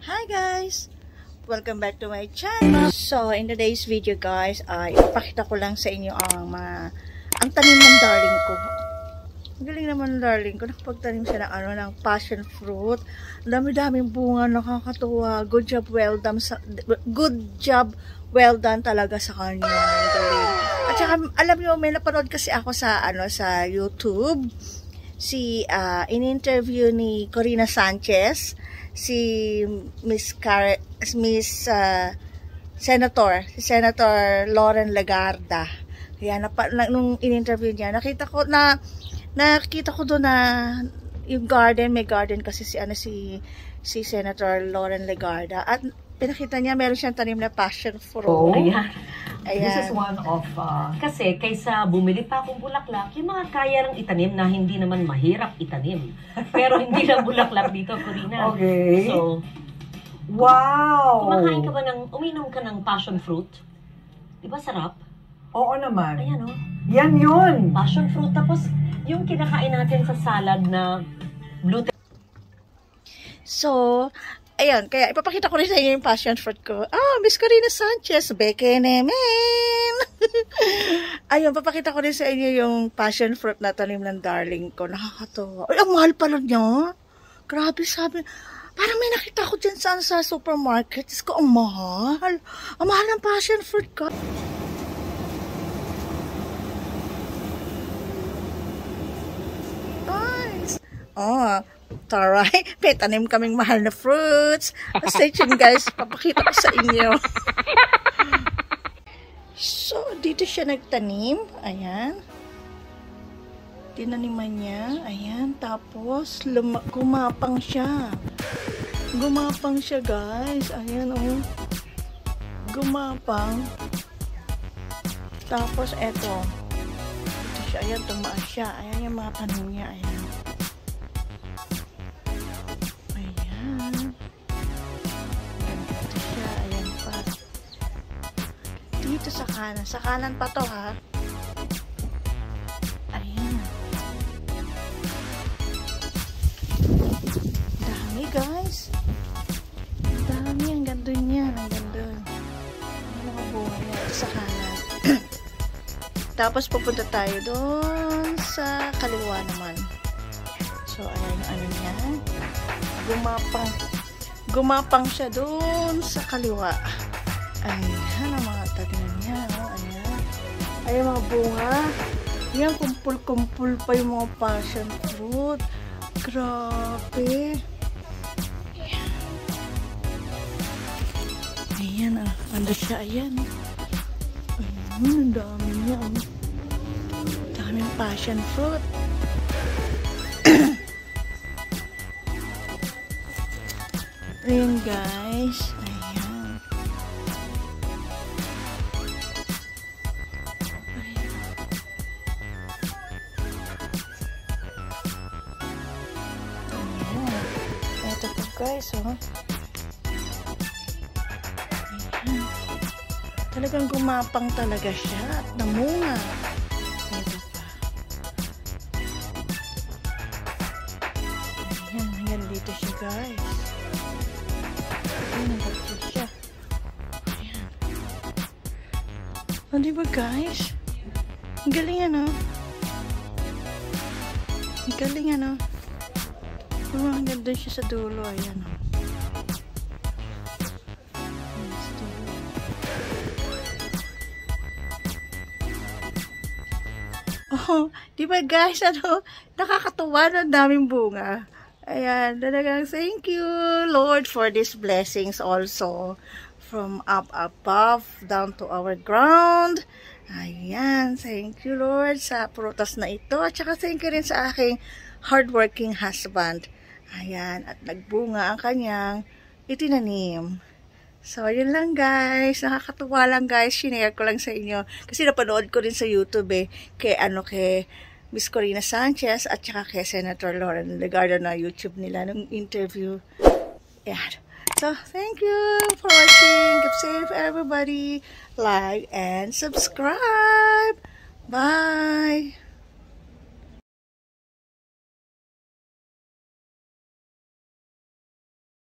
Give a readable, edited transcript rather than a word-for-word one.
Hi guys! Welcome back to my channel. So, in today's video guys, ay ipapakita ko lang sa inyo ang tanim ng darling ko. Galing naman ng darling ko. Nakapagtanim siya ng passion fruit. Dami-daming bunga, nakakatuwa. Good job, well done talaga sa kanya. Galing. At saka, alam niyo, may napanood kasi ako sa YouTube. In-interview ni Corina Sanchez, si Senator Loren Legarda. Kaya nung in-interview niya, nakita ko doon na yung garden, may garden kasi si Senator Loren Legarda, at pinakita niya meron siyang tanim na passion fruit. Oh, ayan. Ayan. This is one of, kasi kaysa bumili pa akong bulaklak, yung mga kaya ng itanim na hindi naman mahirap itanim. Pero hindi lang bulaklak dito, Corina. Okay. So, wow! Uminom ka ng passion fruit? Di ba sarap? Oo naman. Ayan o. Yan yun! Passion fruit. Tapos, yung kinakain natin sa salad na gluten. So, ayun, kaya ipapakita ko rin sa inyo yung passion fruit ko. Miss Corina Sanchez, beke nemen. Ayun, papakita ko rin sa inyo yung passion fruit na tanim ng darling ko. Nakakatawa. Ay, ang mahal pala niya. Grabe, sabi. Parang may nakita ko dyan sa supermarket. Is ko, ang mahal. Ang mahal ng passion fruit ko. Nice. Taray, may tanim kaming mahal na fruits. Stay tuned guys, papakita ko sa inyo. So, dito siya nagtanim. Ayan. Tinaniman niya. Ayan. Tapos, gumapang siya. Gumapang siya guys. Ayan oh. Gumapang. Tapos, eto. Dito siya. Ayan, tumaas siya. Ayan yung mga tanim niya. Ayan. Dito sa kanan. Sa kanan pa to ha. Ayan. Dami guys. Dami. Ang ganda niya. Ang ganda. Ano ka buhay niya? Sa kanan. Tapos pupunta tayo doon sa kaliwa naman. So ayan yung ano niya. Gumapang siya doon sa kaliwa. Ayan ang mga tanim niya. Ayan. Ayan mga bunga. Ayan, kumpul-kumpul pa yung mga passion fruit. Grabe. Ayan. Ayan ah. Ando siya. Ayan. Ayan. Ang dami niya. Ang daming passion fruit. Ayan guys. Ito po guys, oh. Ayan. Talagang gumapang talaga siya at namunga. Ito pa. Ayan, hanggang dito siya guys. Ayan, hanggang dito siya. Ayan. O, diba guys? Ang galing ano? Ang galing ano? Ang ganda siya sa dulo. Ayan o. Oh, di ba guys, nakakatuwa ng daming bunga. Ayan, talagang thank you Lord for these blessings also. From up above down to our ground. Ayan, thank you Lord sa prutas na ito. At saka thank you rin sa aking hardworking husband. Ayan, at nagbunga ang kanyang itinanim. So, yun lang guys. Nakakatuwa lang guys. Shinare ko lang sa inyo. Kasi napanood ko rin sa YouTube kay Miss Corina Sanchez at saka kay Senator Loren Legarda na YouTube nila nung interview. Ayan. So, thank you for watching. Keep safe everybody. Like and subscribe. Bye!